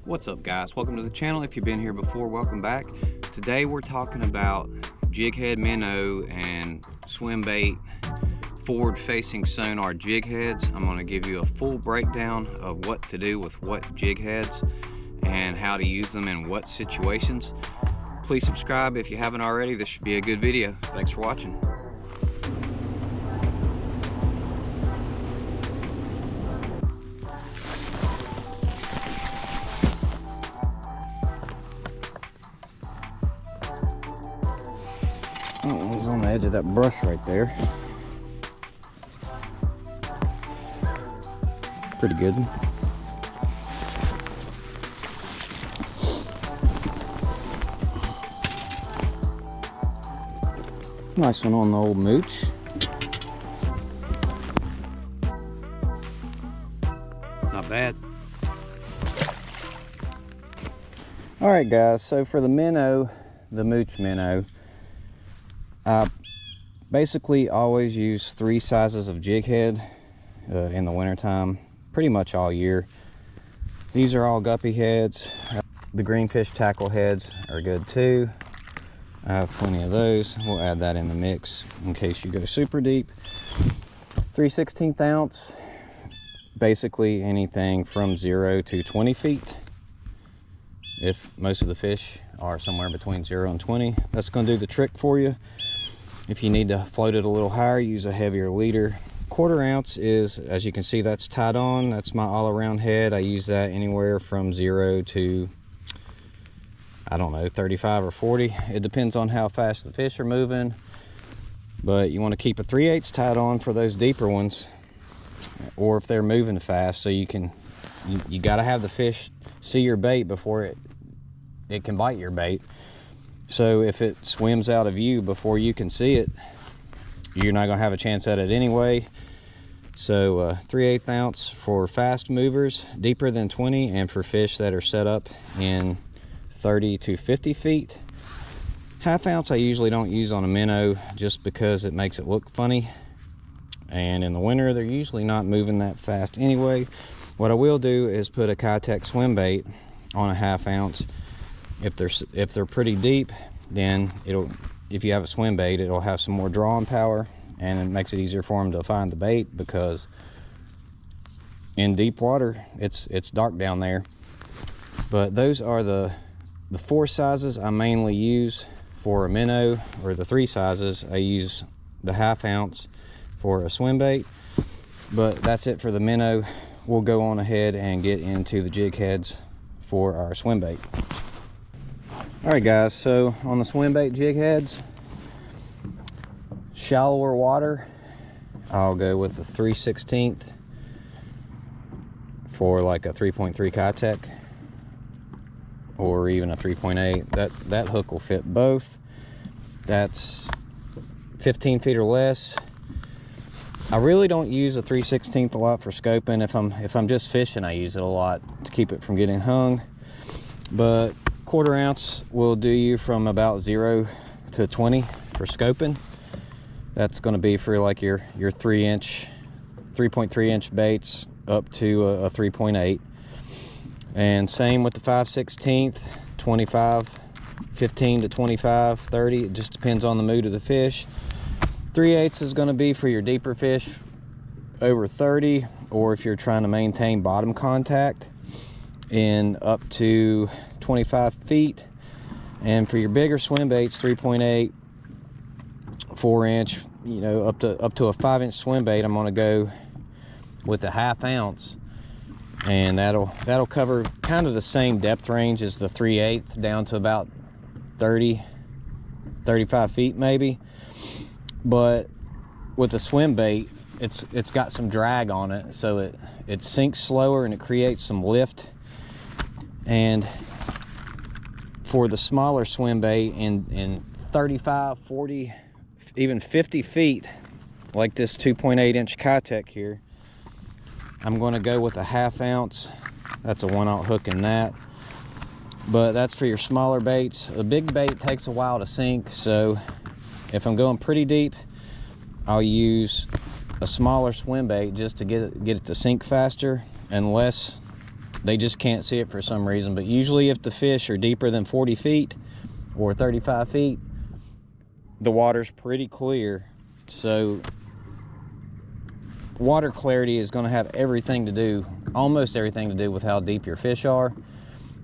What's up, guys? Welcome to the channel. If you've been here before, welcome back. Today we're talking about jig head minnow and Swimbait forward facing sonar jig heads. I'm going to give you a full breakdown of what to do with what jig heads and how to use them in what situations. Please subscribe if you haven't already. This should be a good video. Thanks for watching. Oh, he's on the edge of that brush right there. Pretty good. Nice one on the old mooch. Not bad. All right, guys, so for the minnow, the mooch minnow, I basically always use 3 sizes of jig head in the wintertime, pretty much all year. These are all guppy heads. The greenfish tackle heads are good too. I have plenty of those. We'll add that in the mix in case you go super deep. 3/16 ounce, basically anything from 0 to 20 feet. If most of the fish are somewhere between 0 and 20, that's going to do the trick for you. If you need to float it a little higher, use a heavier leader. 1/4 ounce is, as you can see, that's tied on. That's my all-around head. I use that anywhere from 0 to, I don't know, 35 or 40. It depends on how fast the fish are moving, but you want to keep a 3/8 tied on for those deeper ones, or if they're moving fast, so you got to have the fish see your bait before it can bite your bait. So if it swims out of view before you can see it, you're not going to have a chance at it anyway. So 3/8 ounce for fast movers, deeper than 20, and for fish that are set up in 30 to 50 feet. 1/2 ounce I usually don't use on a minnow just because it makes it look funny. And in the winter, they're usually not moving that fast anyway. What I will do is put a Kitech Swimbait on a 1/2 ounce. If they're pretty deep, then if you have a Swimbait, it'll have some more drawing power, and it makes it easier for them to find the bait, because in deep water it's dark down there. But those are the 4 sizes I mainly use for a minnow, or the 3 sizes. I use the 1/2 ounce for a Swimbait, but that's it for the minnow. We'll go on ahead and get into the jig heads for our Swimbait. All right, guys, so on the Swimbait jig heads, shallower water, I'll go with the 3/16 for like a 3.3 Kitech, or even a 3.8. That hook will fit both. That's 15 feet or less. I really don't use a 3/16 a lot for scoping. If I'm just fishing, I use it a lot to keep it from getting hung. But 1/4 ounce will do you from about 0 to 20 for scoping. That's going to be for like your 3.3 inch baits up to a 3.8. And same with the 5/16, 25, 15 to 25, 30. It just depends on the mood of the fish. 3/8 is going to be for your deeper fish over 30, or if you're trying to maintain bottom contact in up to 25 feet. And for your bigger Swimbaits, 3.8, 4 inch, you know, up to a 5 inch Swimbait, I'm going to go with a 1/2 ounce, and that'll cover kind of the same depth range as the 3/8, down to about 35 feet maybe. But with the Swimbait, it's got some drag on it, so it sinks slower and it creates some lift. And for the smaller Swimbait in 35, 40, even 50 feet, like this 2.8 inch Kitech here, I'm going to go with a 1/2 ounce. That's a 1/0 hook in that. But that's for your smaller baits. The big bait takes a while to sink, so if I'm going pretty deep, I'll use a smaller Swimbait just to get it to sink faster, unless they just can't see it for some reason. But usually if the fish are deeper than 40 feet or 35 feet, the water's pretty clear. So water clarity is going to have everything to do, almost everything to do, with how deep your fish are.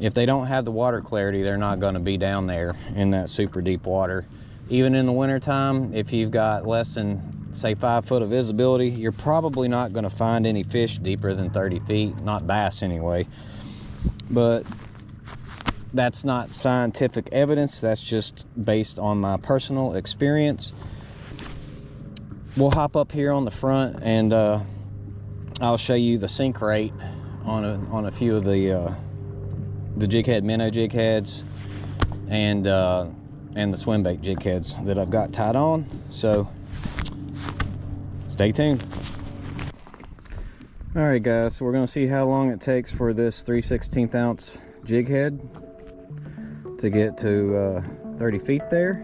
If they don't have the water clarity, they're not going to be down there in that super deep water. Even in the wintertime, if you've got less than, say, 5 foot of visibility, you're probably not going to find any fish deeper than 30 feet, not bass anyway. But that's not scientific evidence, that's just based on my personal experience. We'll hop up here on the front and I'll show you the sink rate on a few of the jig head, minnow jig heads, and the Swimbait jig heads that I've got tied on. So stay tuned. All right guys, so we're going to see how long it takes for this 3/16 ounce jig head to get to 30 feet there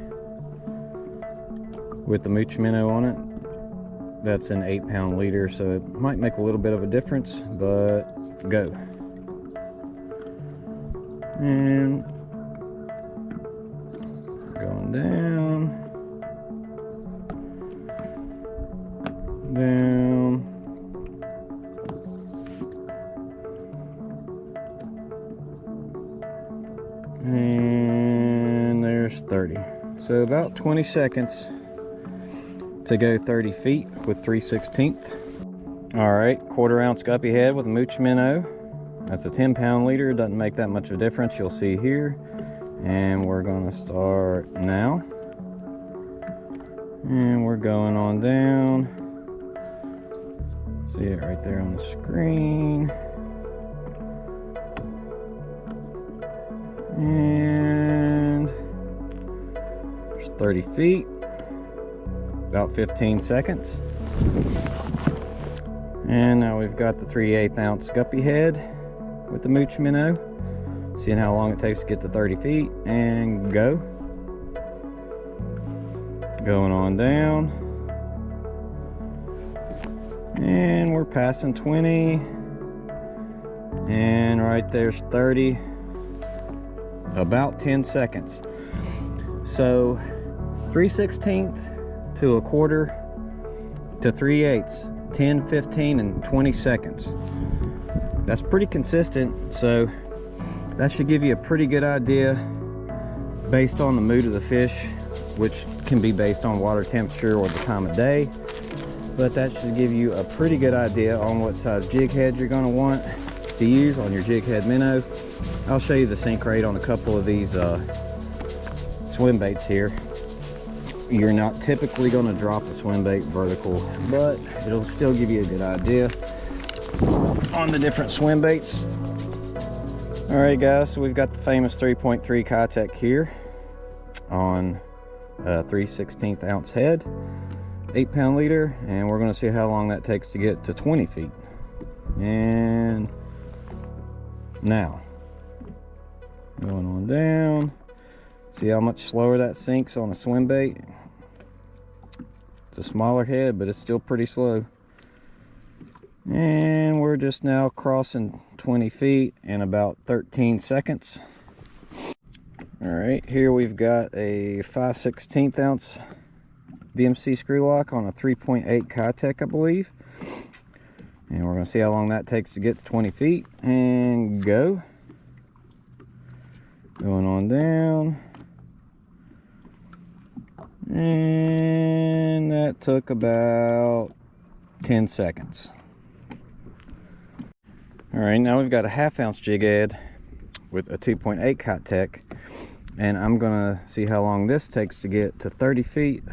with the mooch minnow on it. That's an 8-pound leader, so it might make a little bit of a difference, but go. And going down, down, and there's 30. So about 20 seconds to go 30 feet with 3/16. All right, 1/4 ounce guppy head with a mooch minnow. That's a 10-pound leader, doesn't make that much of a difference, you'll see here. And we're gonna start now. And we're going on down. See it right there on the screen. And there's 30 feet. About 15 seconds. And now we've got the 3/8 ounce guppy head with the mooch minnow. Seeing how long it takes to get to 30 feet, and go. Going on down. And we're passing 20. And right there's 30. About 10 seconds. So 3/16 to 1/4 to 3/8, 10, 15, and 20 seconds. That's pretty consistent, so that should give you a pretty good idea based on the mood of the fish, which can be based on water temperature or the time of day. But that should give you a pretty good idea on what size jig head you're going to want to use on your jig head minnow. I'll show you the sink rate on a couple of these swim baits here. You're not typically going to drop a swim bait vertical, but it'll still give you a good idea on the different swim baits. All right guys, so we've got the famous 3.3 Kitech here on a 3/16 ounce head, 8-pound leader, and we're going to see how long that takes to get to 20 feet. And now going on down. See how much slower that sinks on a swim bait? It's a smaller head, but it's still pretty slow. And we're just now crossing 20 feet in about 13 seconds. All right, here we've got a 5/16 ounce VMC screw lock on a 3.8 Kitech, I believe. And we're gonna see how long that takes to get to 20 feet, and go. Going on down. And that took about 10 seconds. All right, now we've got a 1/2 ounce jig head with a 2.8 Kitech, and I'm gonna see how long this takes to get to 30 feet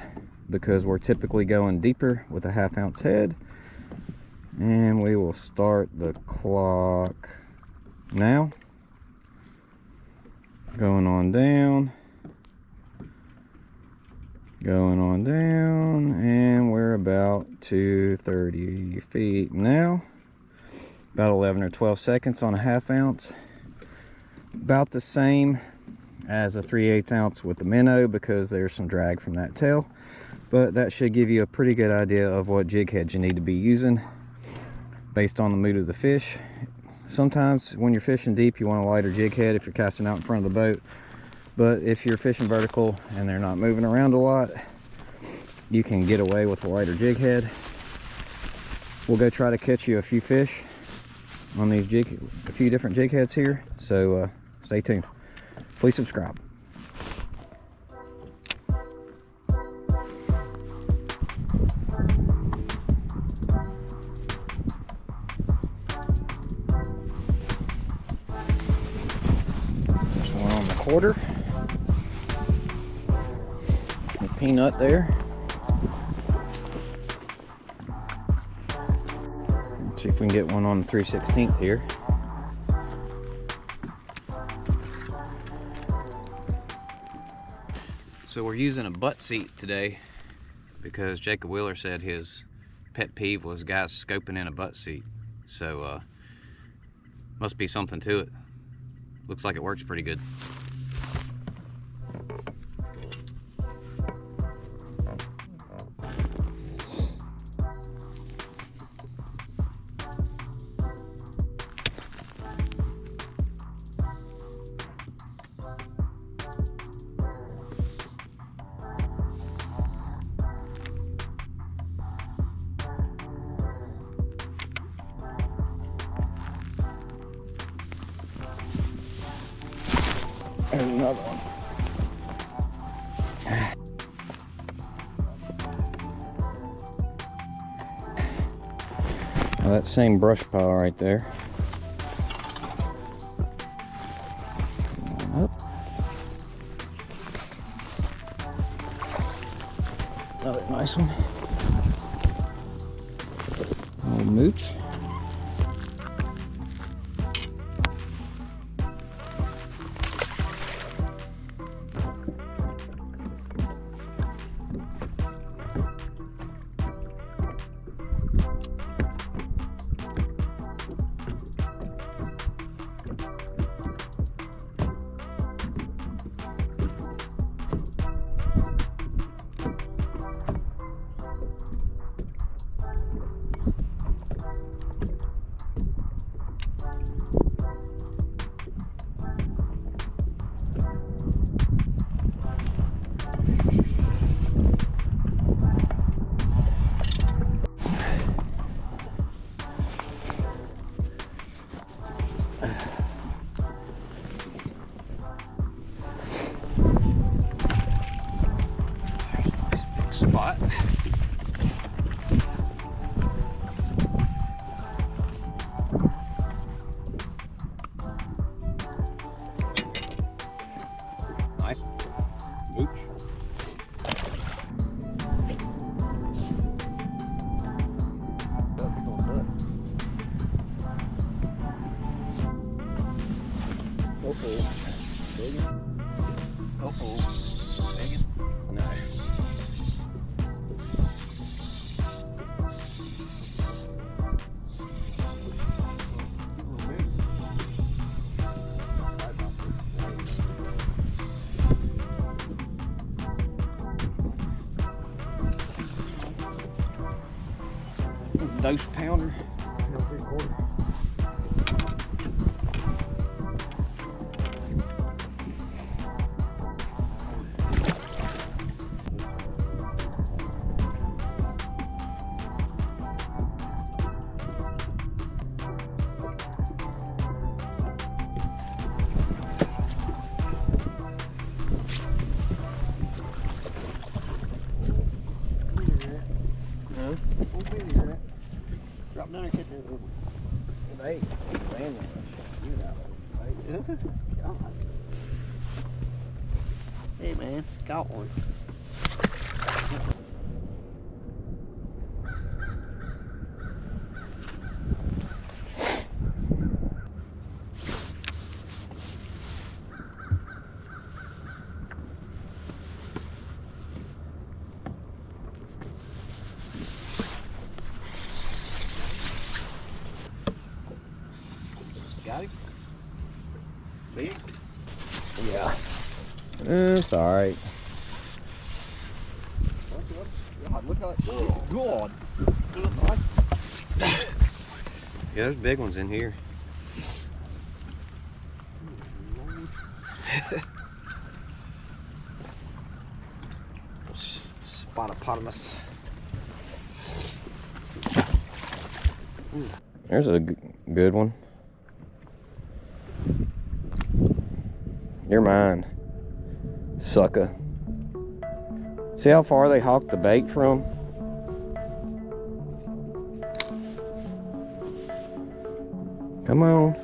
because we're typically going deeper with a 1/2 ounce head. And we will start the clock now. Going on down. Going on down, and we're about to 30 feet now. About 11 or 12 seconds on a 1/2 ounce. About the same as a 3/8 ounce with the minnow because there's some drag from that tail. But that should give you a pretty good idea of what jig head you need to be using based on the mood of the fish. Sometimes when you're fishing deep, you want a lighter jig head if you're casting out in front of the boat. But if you're fishing vertical and they're not moving around a lot, you can get away with a lighter jig head. We'll go try to catch you a few fish on these a few different jig heads here. So stay tuned. Please subscribe. There's one on the quarter. The peanut there. Let's see if we can get one on the 3/16 here. So we're using a butt seat today because Jacob Wheeler said his pet peeve was guys scoping in a butt seat. So must be something to it. Looks like it works pretty good. There's another one. Well, that same brush pile right there. Come on up. Another nice one. Old mooch. Spot. Nice. Mooch. Uh-oh. Big one. Uh-oh. Big one. No. Dose pounder. Drop down and catch it. Hey, man, God. Hey, man, got one. Got him? Big? Yeah. It's alright. God, look at that. Oh, God. Yeah, there's big ones in here. Spotopotamus. There's a good one. You're mine, sucker. See how far they hawked the bait from? Come on.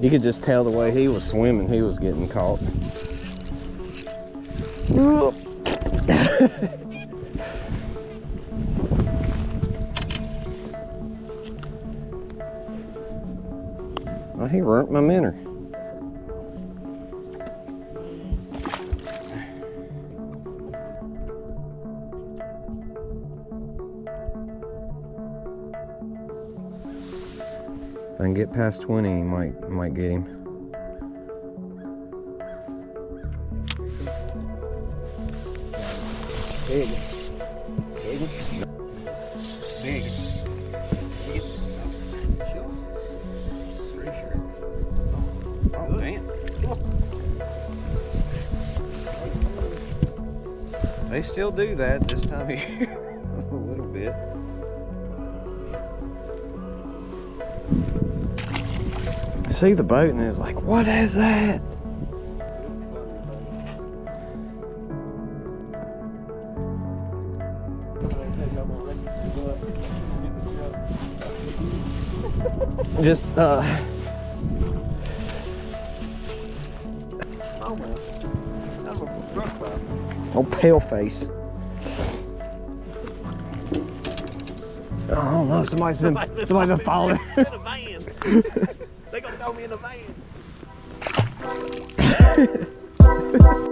You could just tell the way he was swimming, he was getting caught. Oh, he burnt my minnow. If I can get past 20, he might get him. Big. Big. Big. Sure. Pretty sure. Oh, damn. They still do that this time of year. A little bit. I see the boat and it's like, what is that? Just Oh, man. oh, pale face. I don't know. Somebody's been following. In a van. They gonna throw me in a van.